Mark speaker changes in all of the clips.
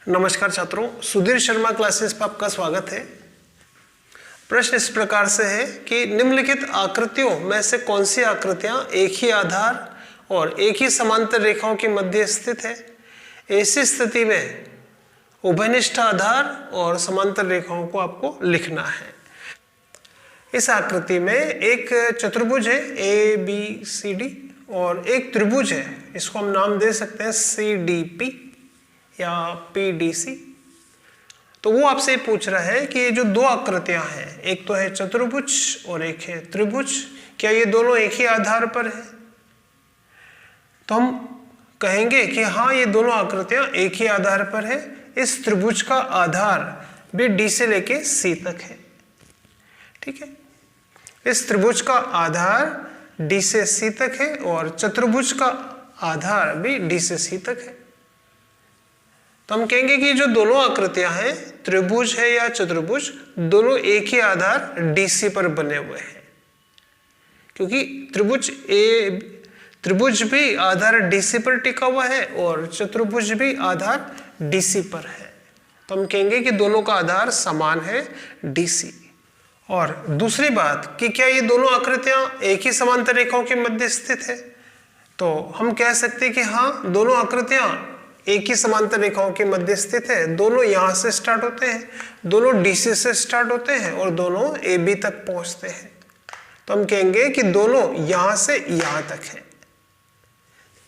Speaker 1: नमस्कार छात्रों, सुधीर शर्मा क्लासेस पर आपका स्वागत है। प्रश्न इस प्रकार से है कि निम्नलिखित आकृतियों में से कौन सी आकृतियां एक ही आधार और एक ही समांतर रेखाओं के मध्य स्थित है। ऐसी स्थिति में उभयनिष्ठ आधार और समांतर रेखाओं को आपको लिखना है। इस आकृति में एक चतुर्भुज है ABCD और एक त्रिभुज है, इसको हम नाम दे सकते हैं CDP या PDC। तो वो आपसे पूछ रहा है कि ये जो दो आकृतियां हैं, एक तो है चतुर्भुज और एक है त्रिभुज, क्या ये दोनों एक ही आधार पर है? तो हम कहेंगे कि हाँ, ये दोनों आकृतियां एक ही आधार पर है। इस त्रिभुज का आधार भी D से लेके C तक है। ठीक है, इस त्रिभुज का आधार D से C तक है और चतुर्भुज का आधार भी D से C तक है। तो हम कहेंगे कि जो दोनों आकृतियां हैं, त्रिभुज है या चतुर्भुज, दोनों एक ही आधार DC पर बने हुए हैं, क्योंकि त्रिभुज भी आधार DC पर टिका हुआ है और चतुर्भुज भी आधार DC पर है। तो हम कहेंगे कि दोनों का आधार समान है DC। और दूसरी बात कि क्या ये दोनों आकृतियां एक ही समांतर रेखाओं के मध्य स्थित है? तो हम कह सकते हैं कि हाँ, दोनों आकृतियां एक ही समांतर रेखाओं के मध्य स्थित है। दोनों यहां से स्टार्ट होते हैं, दोनों DC से स्टार्ट होते हैं और दोनों AB तक पहुंचते हैं। तो हम कहेंगे कि दोनों यहां से यहां तक है।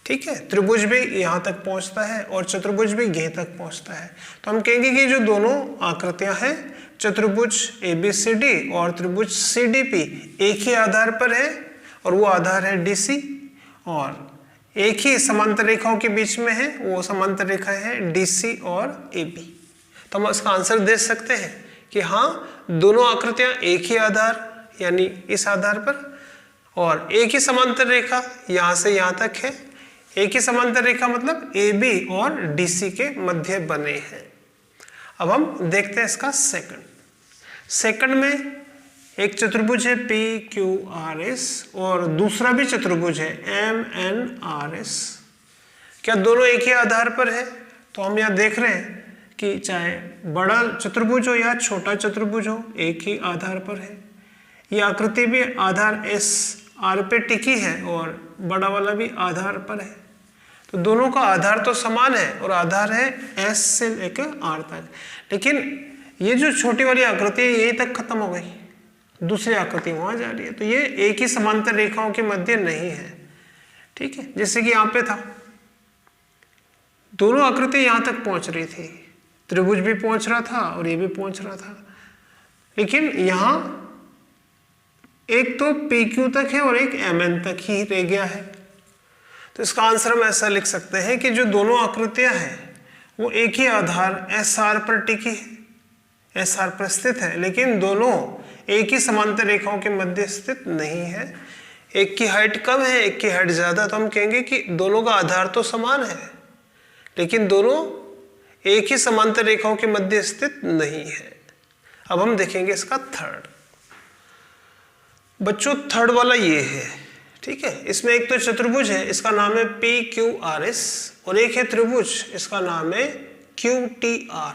Speaker 1: ठीक है, त्रिभुज भी यहां तक पहुंचता है और चतुर्भुज भी यहीं तक पहुंचता है। तो हम कहेंगे कि जो दोनों आकृतियां हैं, चतुर्भुज ABCD और त्रिभुज CDP, एक ही आधार पर है और वो आधार है DC, और एक ही समांतर रेखाओं के बीच में है, वो समांतर रेखा है DC और AB। तो हम इसका आंसर दे सकते हैं कि हाँ, दोनों आकृतियां एक ही आधार यानी इस आधार पर, और एक ही समांतर रेखा यहां से यहां तक है। एक ही समांतर रेखा मतलब AB और DC के मध्य बने हैं। अब हम देखते हैं इसका सेकंड में एक चतुर्भुज है PQRS और दूसरा भी चतुर्भुज है MNRS। क्या दोनों एक ही आधार पर है? तो हम यहाँ देख रहे हैं कि चाहे बड़ा चतुर्भुज हो या छोटा चतुर्भुज हो, एक ही आधार पर है। ये आकृति भी आधार SR पे टिकी है और बड़ा वाला भी आधार पर है। तो दोनों का आधार तो समान है और आधार है S से लेकर R तक। लेकिन ये जो छोटी वाली आकृति है, यहीं तक खत्म हो गई, दूसरी आकृति वहां जा रही है। तो ये एक ही समांतर रेखाओं के मध्य नहीं है। ठीक है, जैसे कि यहां पे था, दोनों आकृति यहां तक पहुंच रही थी, त्रिभुज भी पहुंच रहा था और ये भी पहुंच रहा था, लेकिन यहां एक तो PQ तक है और एक MN तक ही रह गया है। तो इसका आंसर हम ऐसा लिख सकते हैं कि जो दोनों आकृतियां हैं वो एक ही आधार SR पर टिकी है, SR पर स्थित है, लेकिन दोनों एक ही समांतर रेखाओं के मध्य स्थित नहीं है। एक की हाइट कम है, एक की हाइट ज्यादा। तो हम कहेंगे कि दोनों का आधार तो समान है, लेकिन दोनों एक ही समांतर रेखाओं के मध्य स्थित नहीं है। अब हम देखेंगे इसका थर्ड। बच्चों, थर्ड वाला ये है। ठीक है, इसमें एक तो चतुर्भुज है, इसका नाम है PQRS, और एक है त्रिभुज, इसका नाम है QTR।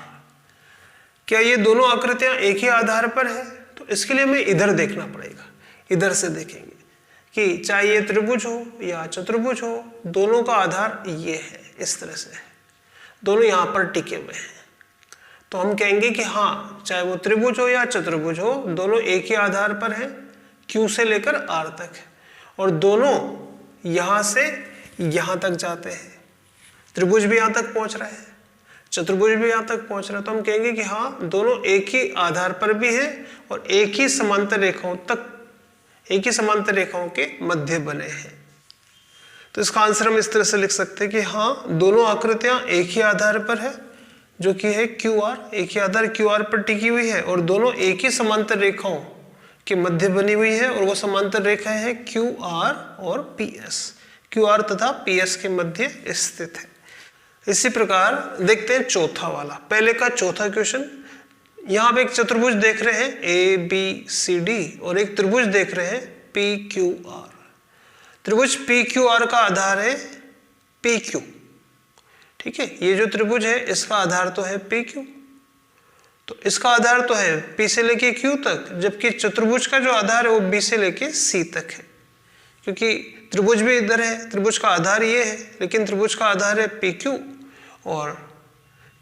Speaker 1: क्या ये दोनों आकृतियां एक ही आधार पर है? तो इसके लिए हमें इधर देखना पड़ेगा। इधर से देखेंगे कि चाहे ये त्रिभुज हो या चतुर्भुज हो, दोनों का आधार ये है, इस तरह से दोनों यहां पर टिके हुए हैं। तो हम कहेंगे कि हाँ, चाहे वो त्रिभुज हो या चतुर्भुज हो, दोनों एक ही आधार पर है, Q से लेकर R तक है, और दोनों यहां से यहां तक जाते हैं। त्रिभुज भी यहां तक पहुंच रहा है, चतुर्भुज भी यहां तक पहुंच रहा है। तो हम कहेंगे कि हाँ, दोनों एक ही आधार पर भी है और एक ही समांतर रेखाओं के मध्य बने हैं। तो इसका आंसर हम इस तरह से लिख सकते हैं कि हाँ, दोनों आकृतियां एक ही आधार पर है, जो कि है QR। एक ही आधार QR पर टिकी हुई है और दोनों एक ही समांतर रेखाओं के मध्य बनी हुई है, और वो समांतर रेखा है QR और PS। QR तथा PS के मध्य स्थित है। इसी प्रकार देखते हैं चौथा वाला। पहले का चौथा क्वेश्चन, यहां पे एक चतुर्भुज देख रहे हैं ABCD और एक त्रिभुज देख रहे हैं PQR। त्रिभुज PQR का आधार है PQ। ठीक है, ये जो त्रिभुज है इसका आधार तो है पी क्यू, तो इसका आधार तो है पी से लेके क्यू तक, जबकि चतुर्भुज का जो आधार है वो बी से लेके सी तक है, क्योंकि त्रिभुज भी इधर है, त्रिभुज का आधार ये है, लेकिन त्रिभुज का आधार है पी क्यू और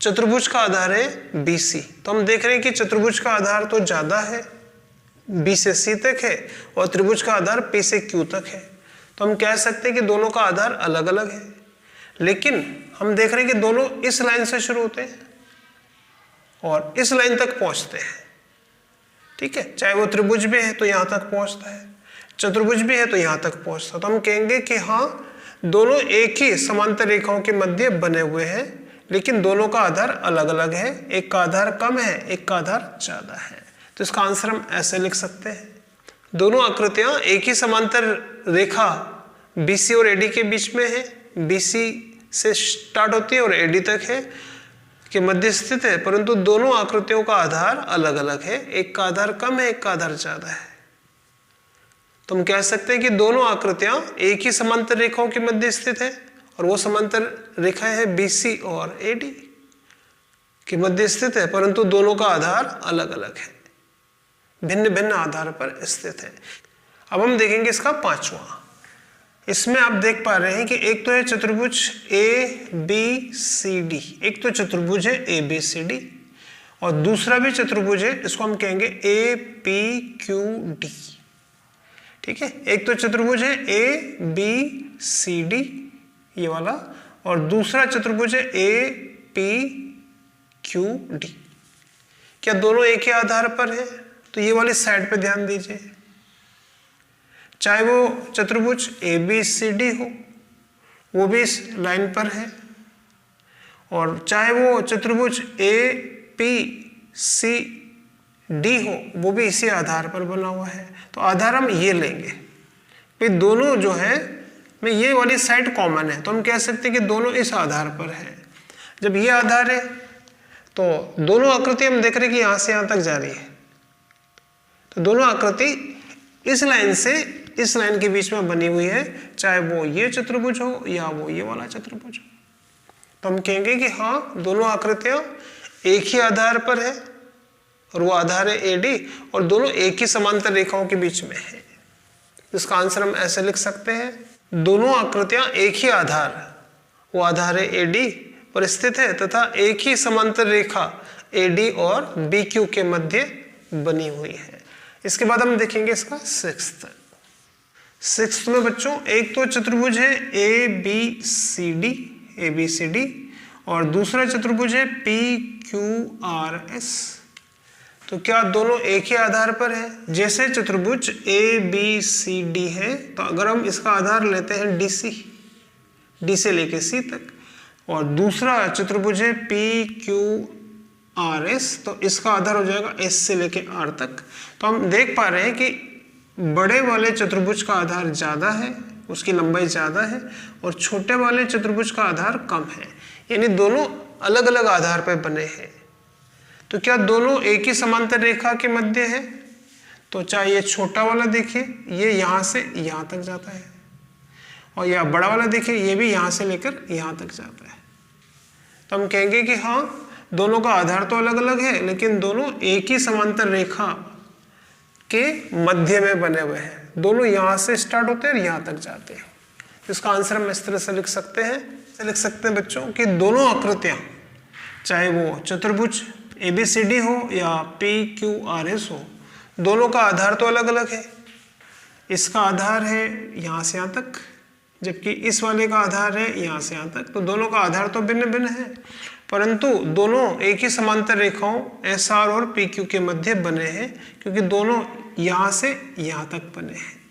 Speaker 1: चतुर्भुज का आधार है बी सी। तो हम देख रहे हैं कि चतुर्भुज का आधार तो ज्यादा है, बी से सी तक है, और त्रिभुज का आधार पी से क्यू तक है। तो हम कह सकते हैं कि दोनों का आधार अलग अलग है, लेकिन हम देख रहे हैं कि दोनों इस लाइन से शुरू होते हैं और इस लाइन तक पहुंचते हैं। ठीक है, चाहे वो त्रिभुज भी है तो यहां तक पहुंचता है, चतुर्भुज भी है तो यहां तक पहुंचता है। तो हम कहेंगे कि हाँ, दोनों एक ही समांतर रेखाओं के मध्य बने हुए हैं, लेकिन दोनों का आधार अलग अलग है, एक का आधार कम है, एक का आधार ज्यादा है। तो इसका आंसर हम ऐसे लिख सकते हैं, दोनों आकृतियां एक ही समांतर रेखा BC और AD के बीच में है, BC से स्टार्ट होती है और AD तक है के मध्य स्थित है, परंतु दोनों आकृतियों का आधार अलग अलग है, एक का आधार कम है, एक का आधार ज्यादा है। तो हम कह सकते हैं कि दोनों आकृतियां एक ही समांतर रेखाओं के मध्य स्थित है, और वो समांतर रेखाएं है BC और AD के मध्य स्थित है, परंतु दोनों का आधार अलग अलग है, भिन्न भिन्न आधार पर स्थित है। अब हम देखेंगे इसका पांचवा। इसमें आप देख पा रहे हैं कि एक तो है चतुर्भुज ABCD, एक तो चतुर्भुज है ABCD और दूसरा भी चतुर्भुज है, इसको हम कहेंगे APQD। ठीक है, एक तो चतुर्भुज है ABCD ये वाला, और दूसरा चतुर्भुज है APQD। क्या दोनों एक ही आधार पर है? तो ये वाली साइड पे ध्यान दीजिए, चाहे वो चतुर्भुज ABCD हो, वो भी इस लाइन पर है, और चाहे वो चतुर्भुज APCD हो, वो भी इसी आधार पर बना हुआ है। तो आधार हम ये लेंगे, फिर दोनों जो है में ये वाली साइड कॉमन है, तो हम कह सकते हैं कि दोनों इस आधार पर है। जब ये आधार है तो दोनों आकृति हम देख रहे हैं कि यहां से यहां तक जा रही है, तो दोनों आकृति इस लाइन से इस लाइन के बीच में बनी हुई है, चाहे वो ये चतुर्भुज हो या वो ये वाला चतुर्भुज हो। तो हम कहेंगे कि हाँ, दोनों आकृतियां एक ही आधार पर है, और वो आधार है AD, और दोनों एक ही समांतर रेखाओं के बीच में है। इसका आंसर हम ऐसे लिख सकते हैं, दोनों आकृतियां एक ही आधार, वो आधार है AD पर स्थित है, तथा एक ही समांतर रेखा AD और BQ के मध्य बनी हुई है। इसके बाद हम देखेंगे इसका सिक्स्थ में बच्चों, एक तो चतुर्भुज है ABCD और दूसरा चतुर्भुज है PQRS। तो क्या दोनों एक ही आधार पर है? जैसे चतुर्भुज ABCD है, तो अगर हम इसका आधार लेते हैं DC, D से लेके C तक, और दूसरा चतुर्भुज है PQRS, तो इसका आधार हो जाएगा S से लेके R तक। तो हम देख पा रहे हैं कि बड़े वाले चतुर्भुज का आधार ज्यादा है, उसकी लंबाई ज्यादा है, और छोटे वाले चतुर्भुज का आधार कम है, यानी दोनों अलग अलग आधार पर बने हैं। तो क्या दोनों एक ही समांतर रेखा के मध्य है? तो चाहे ये छोटा वाला देखिए, ये यहां से यहां तक जाता है, और यह बड़ा वाला देखिए, ये भी यहां से लेकर यहां तक जाता है। तो हम कहेंगे कि हाँ, दोनों का आधार तो अलग अलग है, लेकिन दोनों एक ही समांतर रेखा के मध्य में बने हुए हैं, दोनों यहां से स्टार्ट होते हैं और यहां तक जाते हैं। इसका आंसर हम इस तरह से लिख सकते हैं बच्चों कि दोनों आकृतियां, चाहे वो चतुर्भुज ABCD हो या PQRS हो, दोनों का आधार तो अलग अलग है। इसका आधार है यहां से यहां तक, जबकि इस वाले का आधार है यहां से यहां तक। तो दोनों का आधार तो भिन्न भिन्न है, परंतु दोनों एक ही समांतर रेखाओं SR और PQ के मध्य बने हैं, क्योंकि दोनों यहां से यहां तक बने हैं।